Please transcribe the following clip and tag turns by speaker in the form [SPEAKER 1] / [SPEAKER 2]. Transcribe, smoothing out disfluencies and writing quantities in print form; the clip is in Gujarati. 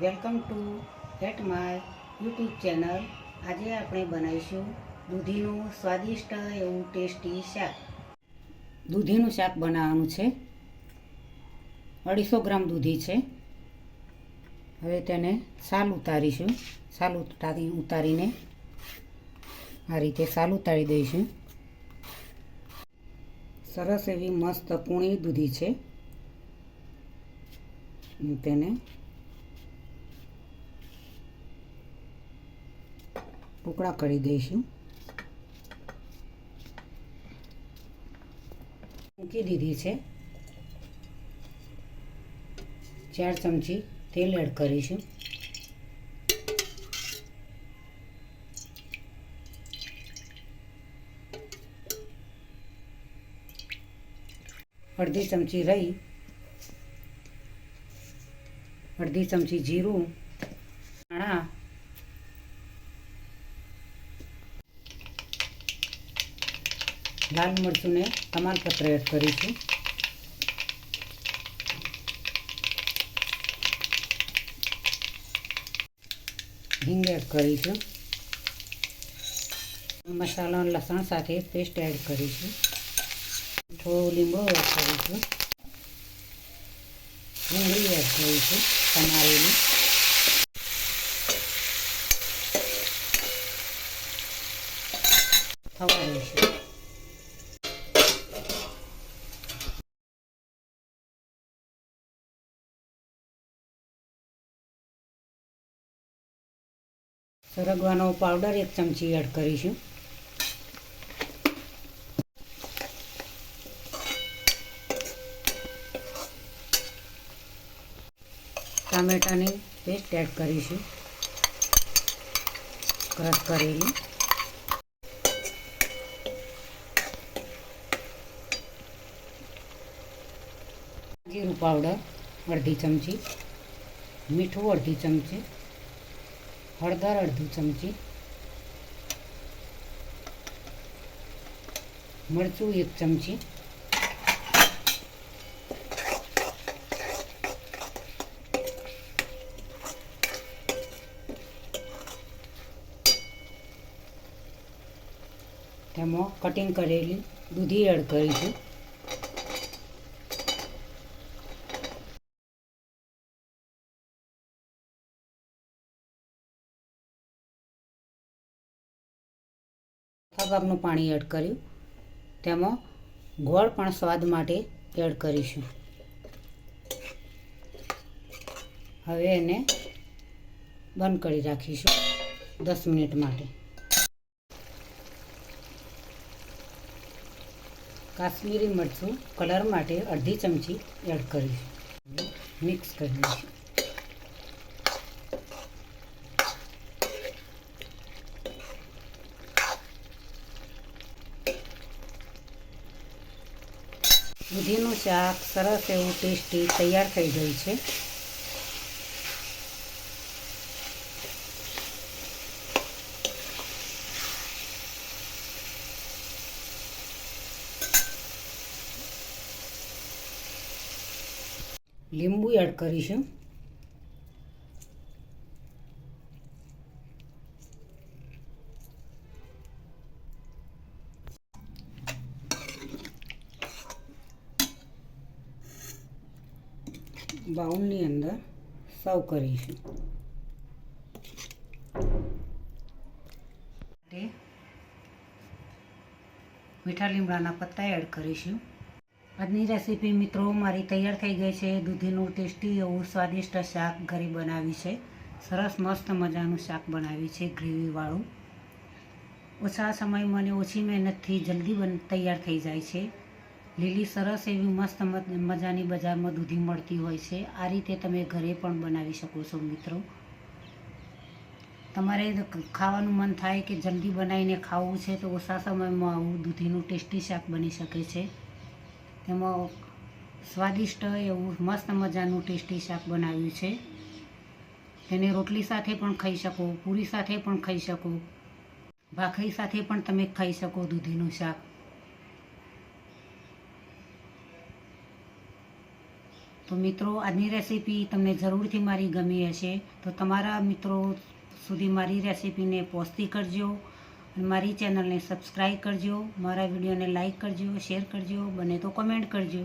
[SPEAKER 1] Welcome to at my YouTube channel. આજે આપણે બનાવીશું દૂધીનું સ્વાદિષ્ટ એવું ટેસ્ટી શાક। દૂધીનું શાક બનાવવાનું છે। 250 ગ્રામ દૂધી છે। હવે તેને છાલ ઉતારીશું। છાલ ઉતારીને આ રીતે છાલ ઉતારી દઈશું। સરસ એવી મસ્ત કૂણી દૂધી છે। તેને ટુકડા કરી દઈશું। મૂકી દીધી છે। 4 ચમચી તેલ એડ કરીશું। અડધી ચમચી રાઈ, અડધી ચમચી જીરું, ધાણા, લાલ મરચું ને તમાલપત્ર એડ કરીશું। હિંગ એડ કરીશું। મસાલા લસણ સાથે પેસ્ટ એડ કરીશું। થોડો લીમડો એડ કરીશું। ડુંગળી એડ કરીશું સમારેલી। થવા દઈશું। સરગવાનો પાવડર 1 ચમચી એડ કરીશું। ટામેટાની પેસ્ટ એડ કરીશું, ક્રશ કરેલી। જીરું પાવડર અડધી ચમચી, મીઠું અડધી ચમચી, હળદર અડધી ચમચી, મરચું 1 ચમચી, તેમાં કટિંગ કરેલી દૂધી એડ કરીશું। ભાગનું પાણી એડ કર્યું। તેમાં ગોળ પણ સ્વાદ માટે એડ કરીશું। હવે એને બંધ કરી રાખીશું 10 મિનિટ માટે। કાશ્મીરી મરચું કલર માટે અડધી ચમચી એડ કરીશું। મિક્સ કરી દઈશું। દૂધીનું શાક સરસ એવું ટેસ્ટી તૈયાર થઈ ગયું છે। લીંબુ એડ કરીશું। બાઉલની અંદર સર્વ કરીશું। મીઠા લીમડાના પત્તા એડ કરીશું। આજની રેસીપી મિત્રો મારી તૈયાર થઈ ગઈ છે। દૂધીનું ટેસ્ટી એવું સ્વાદિષ્ટ શાક ઘરે બનાવી છે। સરસ મસ્ત મજાનું શાક બનાવ્યું છે, ગ્રેવીવાળું। ઓછા સમયમાં અને ઓછી મહેનતથી જલ્દી તૈયાર થઈ જાય છે। લીલી સરસ એવી મસ્ત મજાની બજારમાં દૂધી મળતી હોય છે। આ રીતે તમે ઘરે પણ બનાવી શકો છો મિત્રો। તમારે ખાવાનું મન થાય કે જલ્દી બનાવીને ખાવું છે તો ઓછા સમયમાં આવું દૂધીનું ટેસ્ટી શાક બની શકે છે। તેમાં સ્વાદિષ્ટ એવું મસ્ત મજાનું ટેસ્ટી શાક બનાવ્યું છે। તેને રોટલી સાથે પણ ખાઈ શકો, પૂરી સાથે પણ ખાઈ શકો, ભાખરી સાથે પણ તમે ખાઈ શકો દૂધીનું શાક। તો મિત્રો આજની રેસીપી તમને જરૂરથી મારી ગમી હશે તો તમારા મિત્રો સુધી મારી રેસીપીને પહોંચતી કરજો અને મારી ચેનલને સબસ્ક્રાઈબ કરજો, મારા વિડીયોને લાઈક કરજો, શેર કરજો, બને તો કમેન્ટ કરજો.